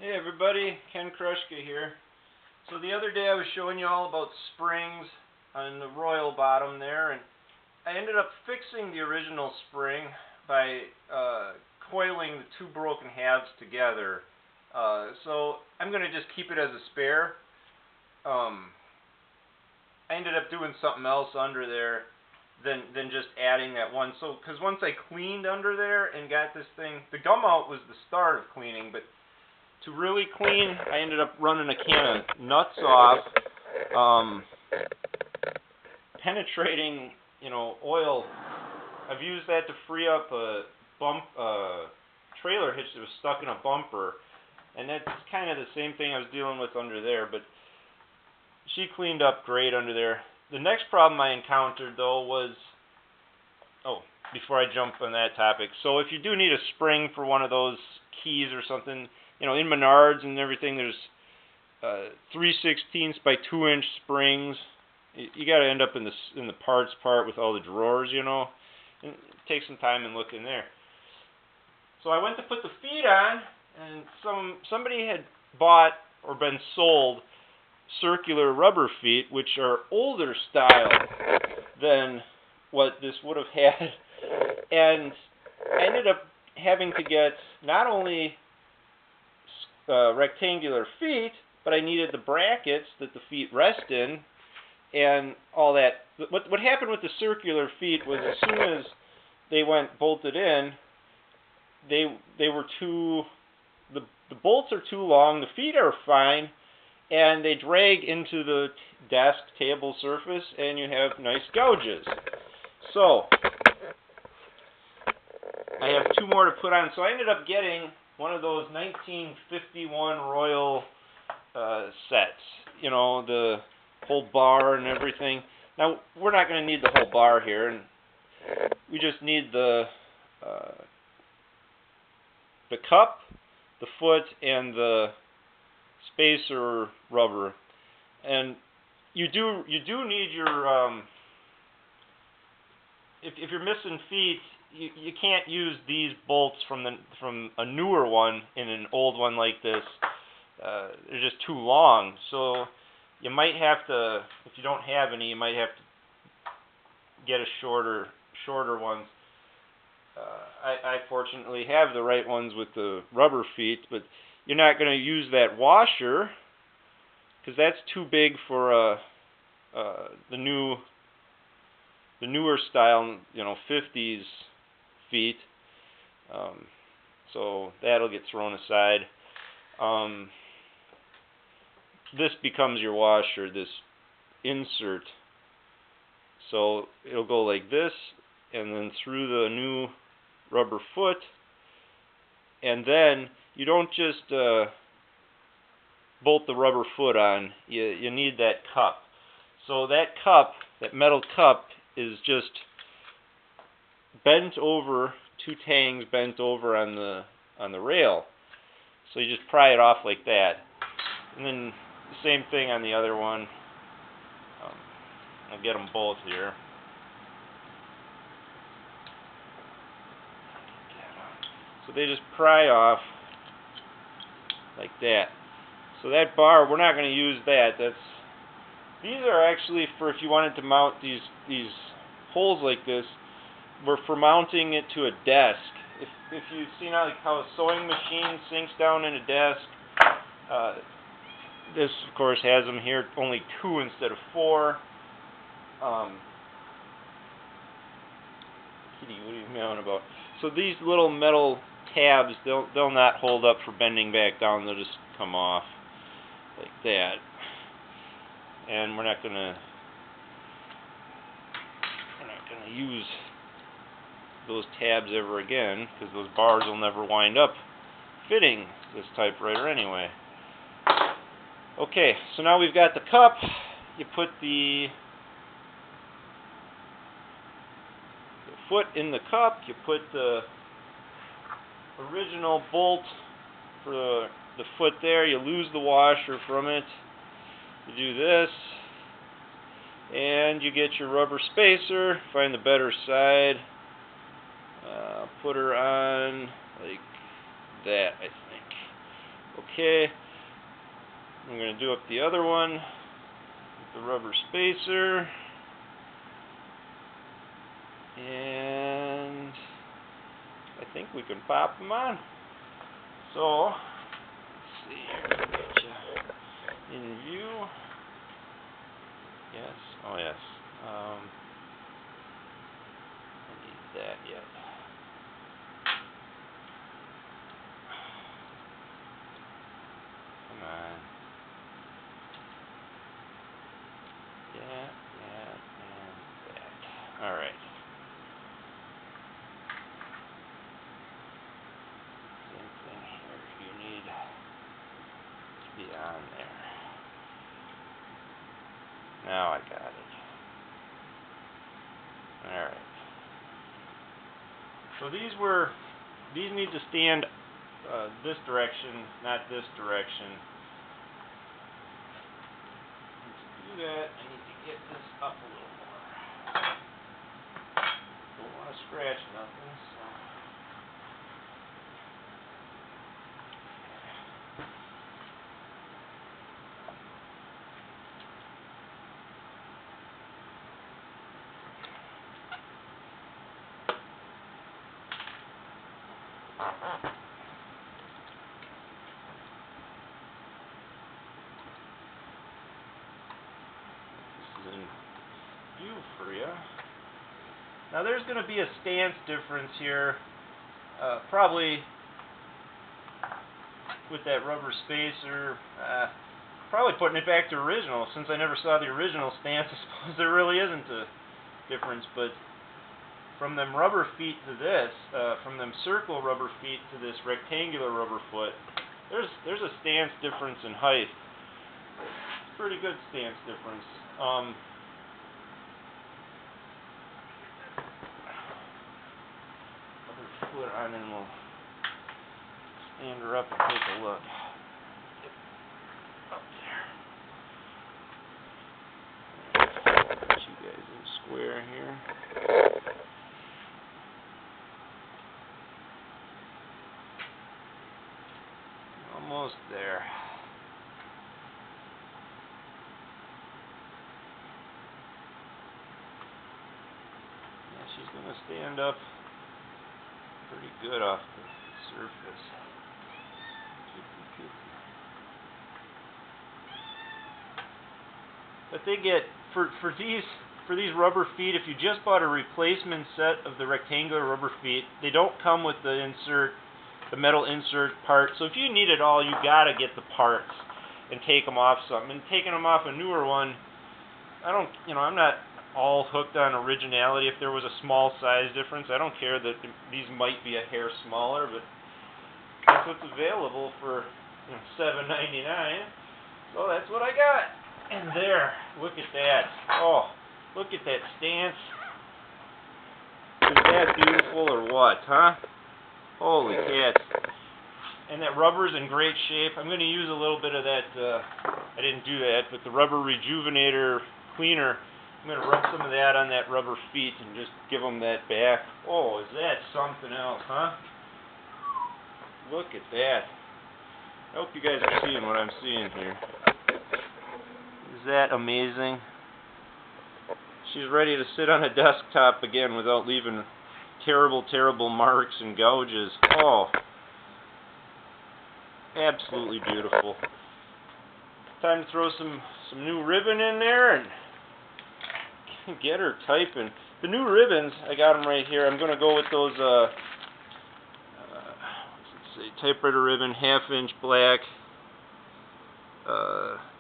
Hey everybody, Ken Krushka here. So the other day I was showing you all about springs on the royal bottom there, and I ended up fixing the original spring by coiling the two broken halves together. So I'm going to just keep it as a spare. I ended up doing something else under there than just adding that one. So, because once I cleaned under there and got this thing, the gum out was the start of cleaning, but to really clean, I ended up running a can of nuts off, penetrating, oil. I've used that to free up a trailer hitch that was stuck in a bumper, and that's kind of the same thing I was dealing with under there, but she cleaned up great under there. The next problem I encountered, though, was, before I jump on that topic, so if you do need a spring for one of those keys or something, in Menards and everything, there's 3/16 by 2-inch springs. You got to end up in the parts part with all the drawers, and take some time and look in there. So I went to put the feet on, and somebody had bought or been sold circular rubber feet, which are older style than what this would have had, and I ended up having to get not only rectangular feet, but I needed the brackets that the feet rest in, and all that. What happened with the circular feet was, as soon as they went bolted in, they were too. The bolts are too long. The feet are fine, and they drag into the desk table surface, and you have nice gouges. So I have two more to put on. So I ended up getting one of those 1951 Royal sets, the whole bar and everything. Now, we're not going to need the whole bar here, and we just need the cup, the foot, and the spacer rubber. And you do need your if you're missing feet, you can't use these bolts from a newer one in an old one like this. They're just too long. So you might have to, if you don't have any, you might have to get a shorter ones. I fortunately have the right ones with the rubber feet, but you're not going to use that washer because that's too big for the newer style, 50s feet. So that'll get thrown aside. This becomes your washer, this insert. So it'll go like this, and then through the new rubber foot, and then you don't just bolt the rubber foot on. You need that cup. So that cup, that metal cup, is just bent over, two tangs bent over on the rail. So you just pry it off like that, and then the same thing on the other one. I'll get them both here. So they just pry off like that. So that bar, we're not going to use that. These are actually for if you wanted to mount these holes like this. We're for mounting it to a desk. If you've seen how a sewing machine sinks down in a desk, this of course has them here, only 2 instead of 4. Kitty, what are you meowing about? So these little metal tabs, they'll not hold up for bending back down. They'll just come off like that. And we're not gonna use those tabs ever again, because those bars will never wind up fitting this typewriter anyway. Okay, so now we've got the cup. You put the foot in the cup. You put the original bolt for the foot there. You lose the washer from it. You do this, and you get your rubber spacer. Find the better side. Put her on like that, I think. Okay. I'm going to do up the other one with the rubber spacer. And I think we can pop them on. So, let's see here. Get you in view. Yes. Oh, yes. I need that yet. Come on. That, and that. All right. Same thing here. You need to be on there. Now I got it. All right. So these need to stand this direction, not this direction. To do that, I need to get this up a little more. Don't want to scratch nothing, so. This is in view for you. Now there's going to be a stance difference here, probably with that rubber spacer. Probably putting it back to original, since I never saw the original stance. I suppose there really isn't a difference, but from them rubber feet to this, from them circle rubber feet to this rectangular rubber foot, there's a stance difference in height. Pretty good stance difference. Put her on and we'll stand her up and take a look. Up there. Put you guys in square here. Almost there. Yeah, she's going to stand up pretty good off the surface. But they get for these rubber feet, if you just bought a replacement set of the rectangular rubber feet, they don't come with the metal insert part. So if you need it all, you gotta get the parts and take them off something. And taking them off a newer one, I'm not all hooked on originality. If there was a small size difference, I don't care that these might be a hair smaller, but that's what's available for $7.99. So that's what I got. And there, look at that. Oh, look at that stance. Is that beautiful or what, huh? Holy cats. And that rubber's in great shape. I'm going to use a little bit of that, I didn't do that, but the rubber rejuvenator cleaner. I'm going to rub some of that on that rubber feet and just give them that back. Oh, is that something else, huh? Look at that. I hope you guys are seeing what I'm seeing here. Is that amazing? She's ready to sit on a desktop again without leaving terrible, terrible marks and gouges. Oh, absolutely beautiful. Time to throw some new ribbon in there and get her typing. The new ribbons, I got them right here. I'm going to go with those, let's see, typewriter ribbon, 1/2 inch black,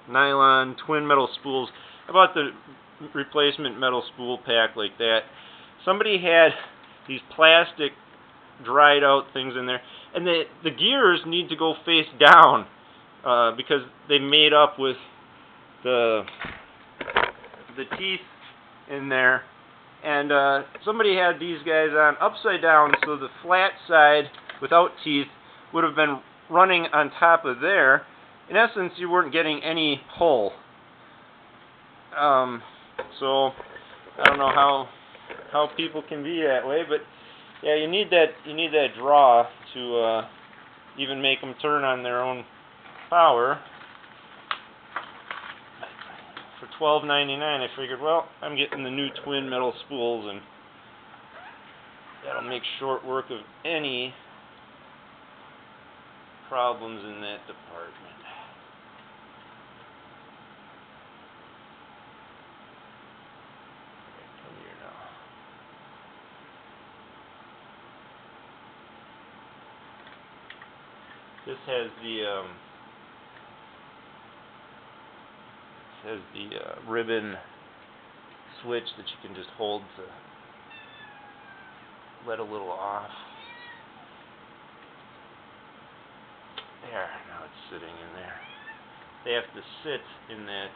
nylon, twin metal spools. How about the replacement metal spool pack like that? Somebody had these plastic dried out things in there, and the gears need to go face down because they made up with the teeth in there, and somebody had these guys on upside down, so the flat side without teeth would have been running on top of there. In essence, you weren't getting any pull. So I don't know how people can be that way, but yeah, you need that draw to even make them turn on their own power for $12.99. I figured, well, I'm getting the new twin metal spools, and that'll make short work of any problems in that department. Come here now. This has the ribbon switch that you can just hold to let a little off. There, now it's sitting in there. They have to sit in that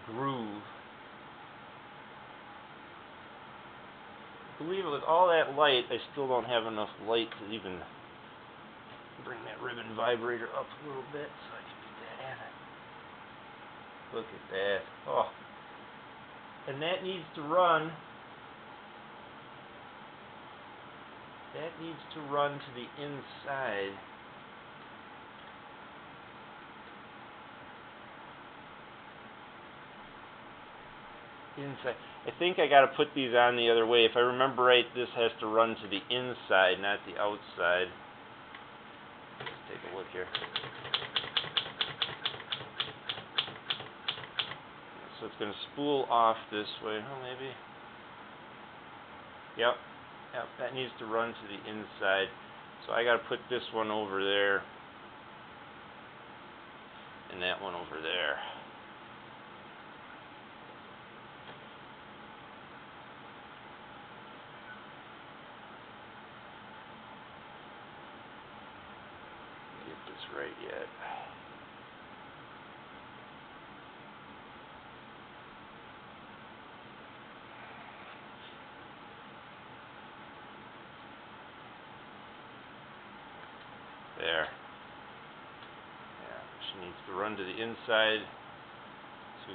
groove. I believe with all that light, I still don't have enough light to even bring that ribbon vibrator up a little bit, so I can get that in. Look at that. Oh. And that needs to run. That needs to run to the inside. Inside. I think I got to put these on the other way. If I remember right, this has to run to the inside, not the outside. Let's take a look here. So it's going to spool off this way. Oh, maybe. Yep. Yep, that needs to run to the inside. So I got to put this one over there and that one over there. Get this right yet. There. Yeah, she needs to run to the inside to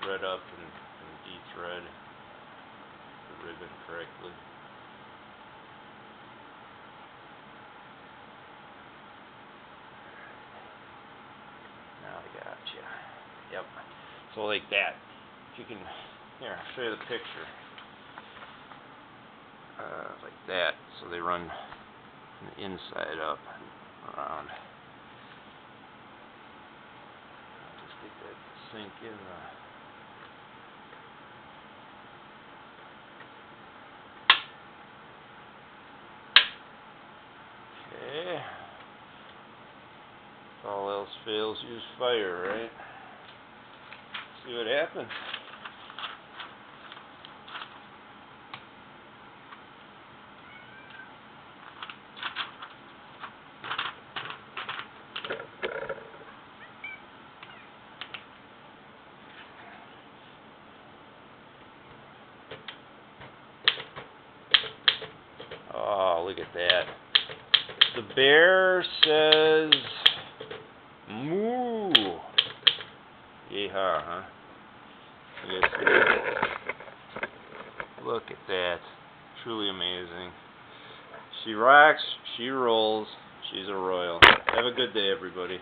thread up and de-thread the ribbon correctly. Now I got you. Yep. So like that. If you can, here, I'll show you the picture. Like that. So they run from the inside up and around. Just get that to sink in. Okay. If all else fails, use fire, right? See what happens. Oh, look at that. The bear says moo. Yeehaw, huh? Yes. Look at that. Truly amazing. She rocks, she rolls, she's a royal. Have a good day, everybody.